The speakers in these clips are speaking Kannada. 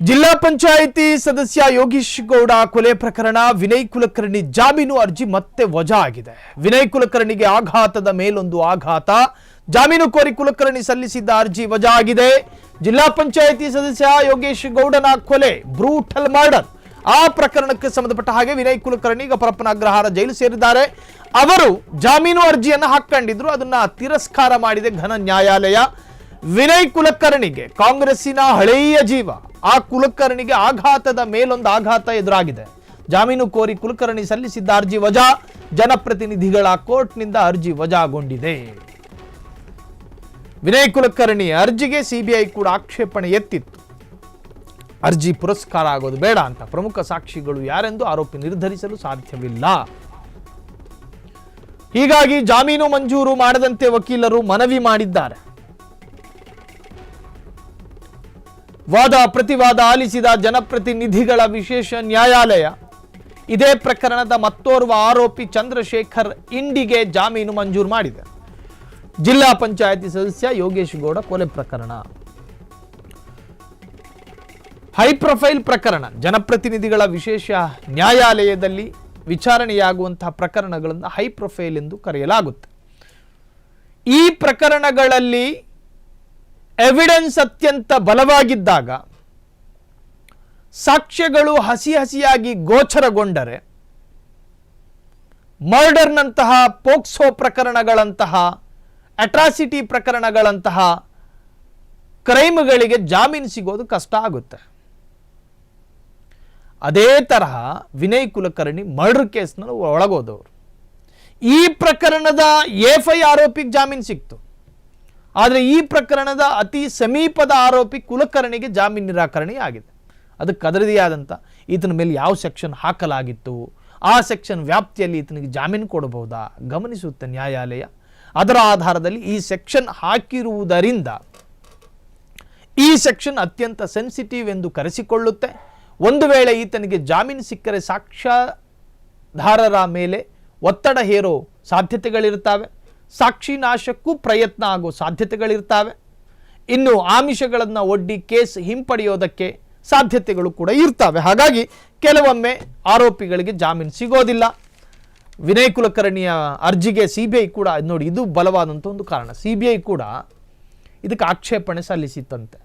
ಜಿಲ್ಲಾ ಪಂಚಾಯಿತಿ ಸದಸ್ಯ ಯೋಗೀಶ್ ಗೌಡ ಕೊಲೆ ಪ್ರಕರಣ ವಿನಯ್ ಕುಲಕರ್ಣಿ ಜಾಮೀನು ಅರ್ಜಿ ಮತ್ತೆ ವಜಾ ಆಗಿದೆ. ವಿನಯ್ ಕುಲಕರ್ಣಿಗೆ ಆಘಾತದ ಮೇಲೊಂದು ಆಘಾತ. ಜಾಮೀನು ಕೋರಿ ಕುಲಕರ್ಣಿ ಸಲ್ಲಿಸಿದ್ದ ಅರ್ಜಿ ವಜಾ ಆಗಿದೆ. ಜಿಲ್ಲಾ ಪಂಚಾಯಿತಿ ಸದಸ್ಯ ಯೋಗೀಶ್ ಗೌಡನ ಕೊಲೆ ಬ್ರೂಟಲ್ ಮರ್ಡರ್ ಆ ಪ್ರಕರಣಕ್ಕೆ ಸಂಬಂಧಪಟ್ಟ ಹಾಗೆ ವಿನಯ್ ಕುಲಕರ್ಣಿ ಈಗ ಪರಪ್ಪನ ಅಗ್ರಹಾರ ಜೈಲು ಸೇರಿದ್ದಾರೆ. ಅವರು ಜಾಮೀನು ಅರ್ಜಿಯನ್ನು ಹಾಕೊಂಡಿದ್ರು, ಅದನ್ನ ತಿರಸ್ಕಾರ ಮಾಡಿದೆ ಘನ ನ್ಯಾಯಾಲಯ. ವಿನಯ್ ಕುಲಕರ್ಣಿಗೆ ಕಾಂಗ್ರೆಸ್ಸಿನ ಹಳೆಯ ಜೀವ, ಆ ಕುಲಕರ್ಣಿಗೆ ಆಘಾತದ ಮೇಲೊಂದು ಆಘಾತ ಎದುರಾಗಿದೆ. ಜಾಮೀನು ಕೋರಿ ಕುಲಕರ್ಣಿ ಸಲ್ಲಿಸಿದ್ದ ಅರ್ಜಿ ವಜಾ. ಜನಪ್ರತಿನಿಧಿಗಳ ಕೋರ್ಟ್ನಿಂದ ಅರ್ಜಿ ವಜಾಗೊಂಡಿದೆ. ವಿನಯ್ ಕುಲಕರ್ಣಿ ಅರ್ಜಿಗೆ ಸಿಬಿಐ ಕೂಡ ಆಕ್ಷೇಪಣೆ ಎತ್ತಿತ್ತು. ಅರ್ಜಿ ಪುರಸ್ಕಾರ ಆಗೋದು ಬೇಡ ಅಂತ. ಪ್ರಮುಖ ಸಾಕ್ಷಿಗಳು ಯಾರೆಂದು ಆರೋಪಿ ನಿರ್ಧರಿಸಲು ಸಾಧ್ಯವಿಲ್ಲ. ಹೀಗಾಗಿ ಜಾಮೀನು ಮಂಜೂರು ಮಾಡದಂತೆ ವಕೀಲರು ಮನವಿ ಮಾಡಿದ್ದಾರೆ. ವಾದ ಪ್ರತಿವಾದ ಆಲಿಸಿದ ಜನಪ್ರತಿನಿಧಿಗಳ ವಿಶೇಷ ನ್ಯಾಯಾಲಯ ಇದೇ ಪ್ರಕರಣದ ಮತ್ತೋರ್ವ ಆರೋಪಿ ಚಂದ್ರಶೇಖರ್ ಇಂಡಿಗೆ ಜಾಮೀನು ಮಂಜೂರು ಮಾಡಿದೆ. ಜಿಲ್ಲಾ ಪಂಚಾಯಿತಿ ಸದಸ್ಯ ಯೋಗೇಶ್ ಗೌಡ ಕೊಲೆ ಪ್ರಕರಣ ಹೈ ಪ್ರೊಫೈಲ್ ಪ್ರಕರಣ. ಜನಪ್ರತಿನಿಧಿಗಳ ವಿಶೇಷ ನ್ಯಾಯಾಲಯದಲ್ಲಿ ವಿಚಾರಣೆಯಾಗುವಂತಹ ಪ್ರಕರಣಗಳನ್ನು ಹೈ ಪ್ರೊಫೈಲ್ ಎಂದು ಕರೆಯಲಾಗುತ್ತೆ. ಈ ಪ್ರಕರಣಗಳಲ್ಲಿ ಎವಿಡೆನ್ಸ್ ಅತ್ಯಂತ ಬಲವಾಗಿದ್ದಾಗ, ಸಾಕ್ಷ್ಯಗಳು ಹಸಿಯಾಗಿ ಗೋಚರಗೊಂಡರೆ, ಮರ್ಡರ್ನಂತಹ, ಪೋಕ್ಸೋ ಪ್ರಕರಣಗಳಂತಹ, ಅಟ್ರಾಸಿಟಿ ಪ್ರಕರಣಗಳಂತಹ ಕ್ರೈಮ್ಗಳಿಗೆ ಜಾಮೀನು ಸಿಗೋದು ಕಷ್ಟ ಆಗುತ್ತೆ. ಅದೇ ತರಹ ವಿನಯ್ ಕುಲಕರ್ಣಿ ಮರ್ಡರ್ ಕೇಸ್ನಲ್ಲಿ ಒಳಗೋದವರು. ಈ ಪ್ರಕರಣದ ಎಫ್ಐ ಆರೋಪಿಗೆ ಜಾಮೀನು ಸಿಕ್ತು, ಆದರೆ ಈ ಪ್ರಕರಣದ ಅತಿ ಸಮೀಪದ ಆರೋಪಿ ಕುಲಕರ್ಣಿಗೆ ಜಾಮೀನು ನಿರಾಕರಣೆ ಆಗಿದೆ. ಅದಕ್ಕೆ ಅದರದೇ ಆದಂಥ ಈತನ ಮೇಲೆ ಯಾವ ಸೆಕ್ಷನ್ ಹಾಕಲಾಗಿತ್ತು, ಆ ಸೆಕ್ಷನ್ ವ್ಯಾಪ್ತಿಯಲ್ಲಿ ಈತನಿಗೆ ಜಾಮೀನು ಕೊಡಬಹುದಾ ಗಮನಿಸುತ್ತೆ ನ್ಯಾಯಾಲಯ. ಅದರ ಆಧಾರದಲ್ಲಿ ಈ ಸೆಕ್ಷನ್ ಹಾಕಿರುವುದರಿಂದ ಈ ಸೆಕ್ಷನ್ ಅತ್ಯಂತ ಸೆನ್ಸಿಟಿವ್ ಎಂದು ಕರೆಸಿಕೊಳ್ಳುತ್ತೆ. ಒಂದು ವೇಳೆ ಈತನಿಗೆ ಜಾಮೀನು ಸಿಕ್ಕರೆ ಸಾಕ್ಷ್ಯಾಧಾರರ ಮೇಲೆ ಒತ್ತಡ ಹೇರೋ ಸಾಧ್ಯತೆಗಳಿರ್ತವೆ, ಸಾಕ್ಷಿ ನಾಶಕ್ಕೂ ಪ್ರಯತ್ನ ಆಗೋ ಸಾಧ್ಯತೆಗಳಿರ್ತವೆ, ಇನ್ನು ಆಮಿಷಗಳನ್ನು ಒಡ್ಡಿ ಕೇಸ್ ಹಿಂಪಡೆಯೋದಕ್ಕೆ ಸಾಧ್ಯತೆಗಳು ಕೂಡ ಇರ್ತವೆ. ಹಾಗಾಗಿ ಕೆಲವೊಮ್ಮೆ ಆರೋಪಿಗಳಿಗೆ ಜಾಮೀನು ಸಿಗೋದಿಲ್ಲ. ವಿನಯ್ ಕುಲಕರ್ಣಿಯ ಅರ್ಜಿಗೆ ಸಿಬಿಐ ಕೂಡ ನೋಡಿ, ಇದು ಬಲವಾದಂಥ ಒಂದು ಕಾರಣ. ಸಿಬಿಐ ಕೂಡ ಇದಕ್ಕೆ ಆಕ್ಷೇಪಣೆ ಸಲ್ಲಿಸಿತ್ತಂತೆ.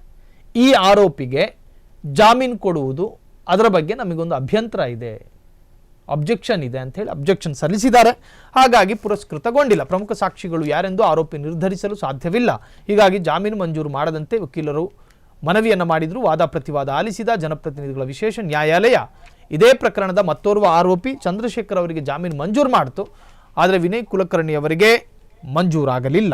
ಈ ಆರೋಪಿಗೆ ಜಾಮೀನು ಕೊಡುವುದು, ಅದರ ಬಗ್ಗೆ ನಮಗೊಂದು ಅಭ್ಯಂತರ ಇದೆ, ಅಬ್ಜೆಕ್ಷನ್ ಇದೆ ಅಂತ ಹೇಳಿ ಅಬ್ಜೆಕ್ಷನ್ ಸಲ್ಲಿಸಿದ್ದಾರೆ. ಹಾಗಾಗಿ ಪುರಸ್ಕೃತಗೊಂಡಿಲ್ಲ. ಪ್ರಮುಖ ಸಾಕ್ಷಿಗಳು ಯಾರೆಂದು ಆರೋಪಿ ನಿರ್ಧರಿಸಲು ಸಾಧ್ಯವಿಲ್ಲ. ಹೀಗಾಗಿ ಜಾಮೀನು ಮಂಜೂರು ಮಾಡದಂತೆ ವಕೀಲರು ಮನವಿಯನ್ನು ಮಾಡಿದ್ರು. ವಾದ ಪ್ರತಿವಾದ ಆಲಿಸಿದ ಜನಪ್ರತಿನಿಧಿಗಳ ವಿಶೇಷ ನ್ಯಾಯಾಲಯ ಇದೇ ಪ್ರಕರಣದ ಮತ್ತೋರ್ವ ಆರೋಪಿ ಚಂದ್ರಶೇಖರ್ ಅವರಿಗೆ ಜಾಮೀನು ಮಂಜೂರು ಮಾಡಿತು, ಆದರೆ ವಿನಯ್ ಕುಲಕರ್ಣಿ ಅವರಿಗೆ ಮಂಜೂರಾಗಲಿಲ್ಲ.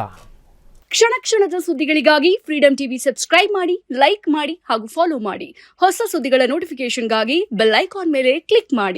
ಕ್ಷಣ ಕ್ಷಣದ ಸುದ್ದಿಗಳಿಗಾಗಿ ಫ್ರೀಡಂ ಟಿವಿ ಸಬ್ಸ್ಕ್ರೈಬ್ ಮಾಡಿ, ಲೈಕ್ ಮಾಡಿ ಹಾಗೂ ಫಾಲೋ ಮಾಡಿ. ಹೊಸ ಸುದ್ದಿಗಳ ನೋಟಿಫಿಕೇಶನ್ಗಾಗಿ ಬೆಲ್ ಐಕಾನ್ ಮೇಲೆ ಕ್ಲಿಕ್ ಮಾಡಿ.